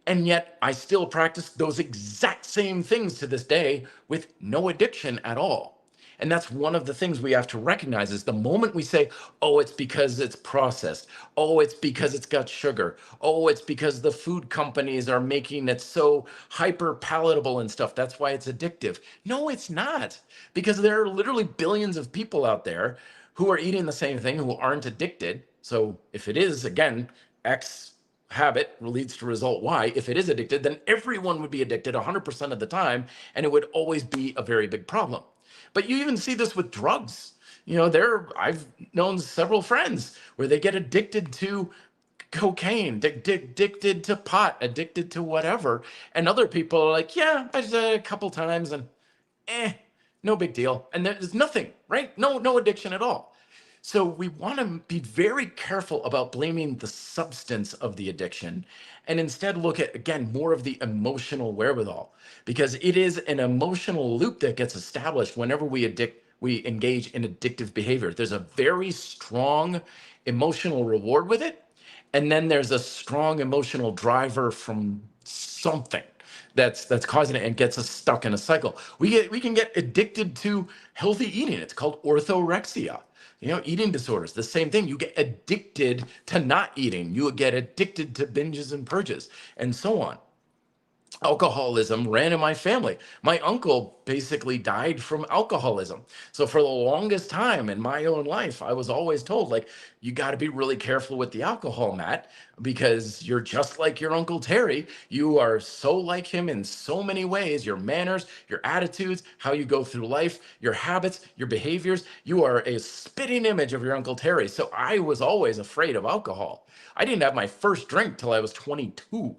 And yet I still practice those exact same things to this day with no addiction at all. And that's one of the things we have to recognize is the moment we say, oh, it's because it's processed. Oh, it's because it's got sugar. Oh, it's because the food companies are making it so hyper palatable and stuff. That's why it's addictive. No, it's not, because there are literally billions of people out there who are eating the same thing who aren't addicted. So if it is, again, X habit leads to result Y, if it is addicted, then everyone would be addicted 100% of the time, and it would always be a very big problem. But you even see this with drugs. I've known several friends where they get addicted to cocaine, addicted to pot, addicted to whatever. And other people are like, yeah, I just a couple times and no big deal. And there's nothing, right? No addiction at all. So we want to be very careful about blaming the substance of the addiction and instead look at, again, more of the emotional wherewithal, because it is an emotional loop that gets established whenever we engage in addictive behavior. There's a very strong emotional reward with it. And then there's a strong emotional driver from something that's causing it and gets us stuck in a cycle. We can get addicted to healthy eating. It's called orthorexia. Eating disorders, the same thing. You get addicted to not eating. You get addicted to binges and purges and so on. Alcoholism ran in my family. My uncle basically died from alcoholism. So for the longest time in my own life, I was always told, like, you got to be really careful with the alcohol, Matt, because you're just like your Uncle Terry. You are so like him in so many ways. Your manners, your attitudes, how you go through life, your habits, your behaviors. You are a spitting image of your Uncle Terry. So I was always afraid of alcohol. I didn't have my first drink till I was 22.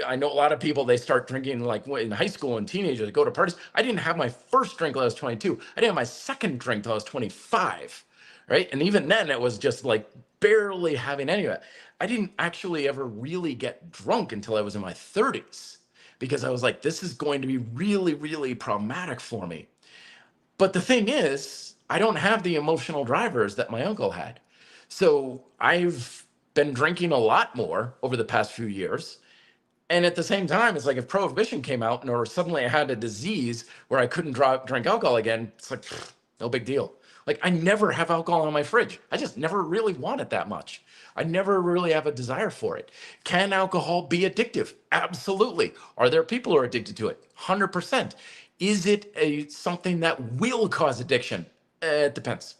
I know a lot of people, they start drinking like in high school and teenagers, they go to parties. I didn't have my first drink till I was 22. I didn't have my second drink till I was 25, right? And even then it was just like barely having any of it. I didn't actually ever really get drunk until I was in my 30s, because I was like, this is going to be really, really problematic for me. But the thing is, I don't have the emotional drivers that my uncle had. So I've been drinking a lot more over the past few years. And at the same time, it's like if prohibition came out or suddenly I had a disease where I couldn't drink alcohol again, it's like, no big deal. Like, I never have alcohol in my fridge. I just never really want it that much. I never really have a desire for it. Can alcohol be addictive? Absolutely. Are there people who are addicted to it? 100%. Is it something that will cause addiction? It depends.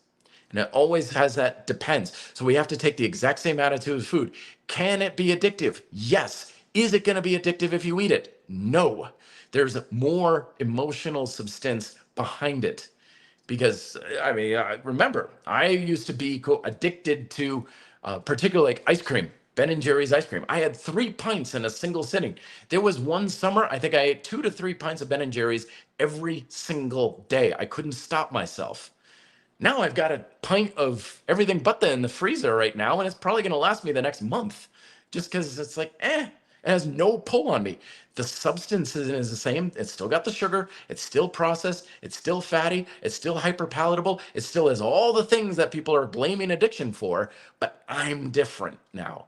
And it always has that depends. So we have to take the exact same attitude with food. Can it be addictive? Yes. Is it going to be addictive if you eat it? No. There's more emotional substance behind it. Because, remember, I used to be addicted to particularly like ice cream, Ben & Jerry's ice cream. I had 3 pints in a single sitting. There was one summer, I think I ate 2 to 3 pints of Ben & Jerry's every single day. I couldn't stop myself. Now I've got a pint of everything but in the freezer right now, and it's probably going to last me the next month, just because it's like, it has no pull on me. The substance is the same. It's still got the sugar. It's still processed. It's still fatty. It's still hyper palatable. It still has all the things that people are blaming addiction for, but I'm different now.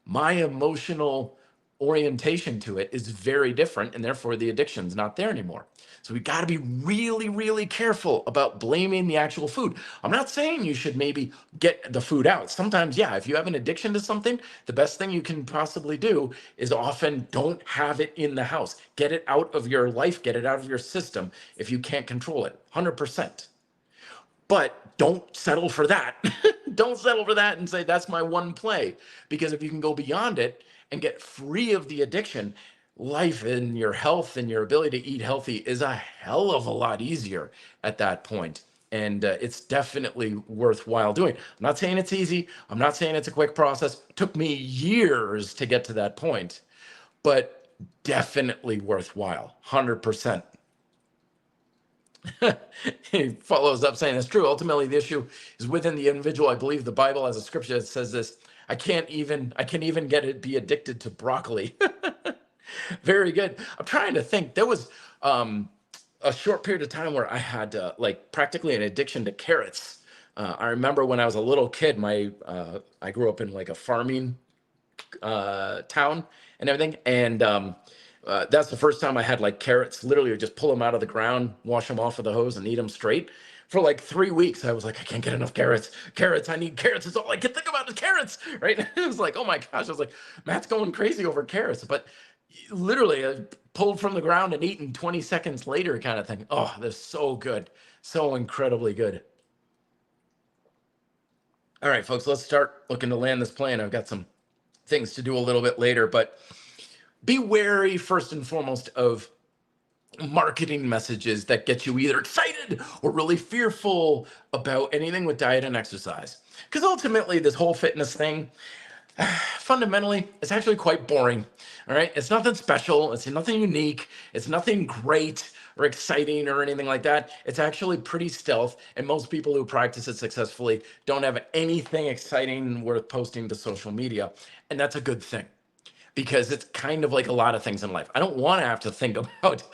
My emotional orientation to it is very different, and therefore the addiction's not there anymore. So we got to be really, really careful about blaming the actual food. I'm not saying you should maybe get the food out. Sometimes, yeah, if you have an addiction to something, the best thing you can possibly do is often don't have it in the house. Get it out of your life, get it out of your system if you can't control it, 100%. But don't settle for that. Don't settle for that and say, that's my one play. Because if you can go beyond it and get free of the addiction, life and your health and your ability to eat healthy is a hell of a lot easier at that point. And it's definitely worthwhile doing. I'm not saying it's easy. I'm not saying it's a quick process. It took me years to get to that point, but definitely worthwhile, 100%. He follows up saying it's true. Ultimately, the issue is within the individual. I believe the Bible has a scripture that says this. I can't even get it be addicted to broccoli. Very good. I'm trying to think. There was a short period of time where I had like practically an addiction to carrots. I remember when I was a little kid, I grew up in like a farming town and everything, and That's the first time I had like carrots. Literally, just pull them out of the ground, wash them off with the hose, and eat them straight. For like 3 weeks, I was like, I can't get enough carrots. Carrots, I need carrots. It's all I can think about is carrots, right? It was like, oh my gosh. I was like, Matt's going crazy over carrots. But literally, I pulled from the ground and eaten 20 seconds later, kind of thing. Oh, they're so good. So incredibly good. All right, folks, let's start looking to land this plane. I've got some things to do a little bit later, but be wary first and foremost of marketing messages that get you either excited or really fearful about anything with diet and exercise. Because ultimately, this whole fitness thing, fundamentally, it's actually quite boring. All right. It's nothing special. It's nothing unique. It's nothing great or exciting or anything like that. It's actually pretty stealth. And most people who practice it successfully don't have anything exciting worth posting to social media. And that's a good thing, because it's kind of like a lot of things in life. I don't want to have to think about,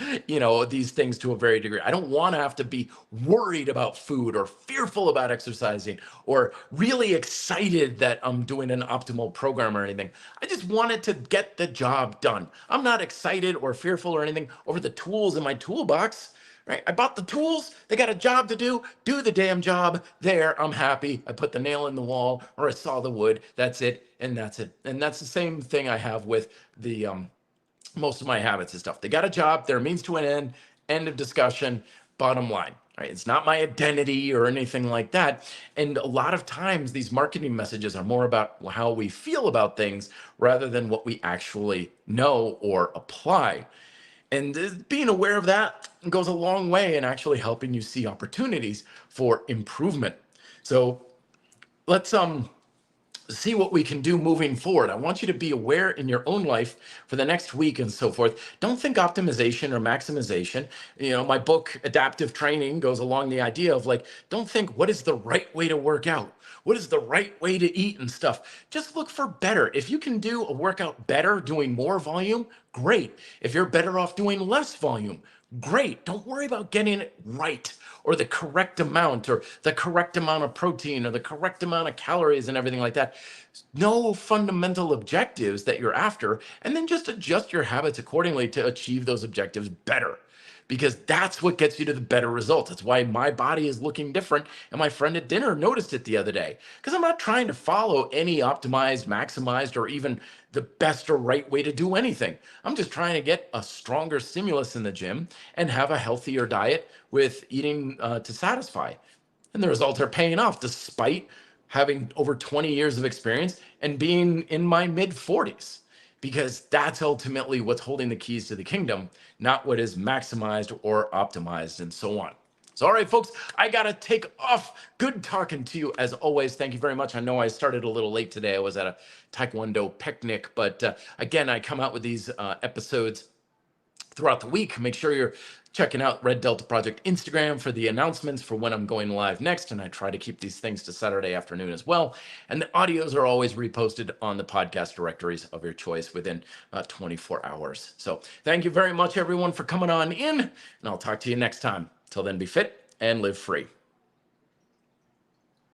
these things to a very degree. I don't want to have to be worried about food or fearful about exercising or really excited that I'm doing an optimal program or anything. I just wanted to get the job done. I'm not excited or fearful or anything over the tools in my toolbox. Right? I bought the tools. They got a job to do. Do the damn job. There, I'm happy. I put the nail in the wall, or I saw the wood. That's it, and that's it. And that's the same thing I have with the most of my habits and stuff. They got a job. They're a means to an end. End of discussion. Bottom line. Right? It's not my identity or anything like that. And a lot of times, these marketing messages are more about how we feel about things rather than what we actually know or apply. And being aware of that goes a long way in actually helping you see opportunities for improvement. So let's see what we can do moving forward. I want you to be aware in your own life for the next week and so forth. Don't think optimization or maximization. My book, Adaptive Training, goes along the idea of like, don't think what is the right way to work out? What is the right way to eat and stuff? Just look for better. If you can do a workout better, doing more volume, great. If you're better off doing less volume, great. Don't worry about getting it right or the correct amount or the correct amount of protein or the correct amount of calories and everything like that. Know fundamental objectives that you're after, and then just adjust your habits accordingly to achieve those objectives better, because that's what gets you to the better results. That's why my body is looking different. And my friend at dinner noticed it the other day, because I'm not trying to follow any optimized, maximized, or even the best or right way to do anything. I'm just trying to get a stronger stimulus in the gym and have a healthier diet with eating to satisfy. And the results are paying off despite having over 20 years of experience and being in my mid 40s, because that's ultimately what's holding the keys to the kingdom, not what is maximized or optimized and so on. So, all right, folks, I got to take off. Good talking to you as always. Thank you very much. I know I started a little late today. I was at a Taekwondo picnic, but again, I come out with these episodes throughout the week. Make sure you're checking out Red Delta Project Instagram for the announcements for when I'm going live next. And I try to keep these things to Saturday afternoon as well. And the audios are always reposted on the podcast directories of your choice within 24 hours. So thank you very much, everyone, for coming on in. And I'll talk to you next time. Till then, be fit and live free.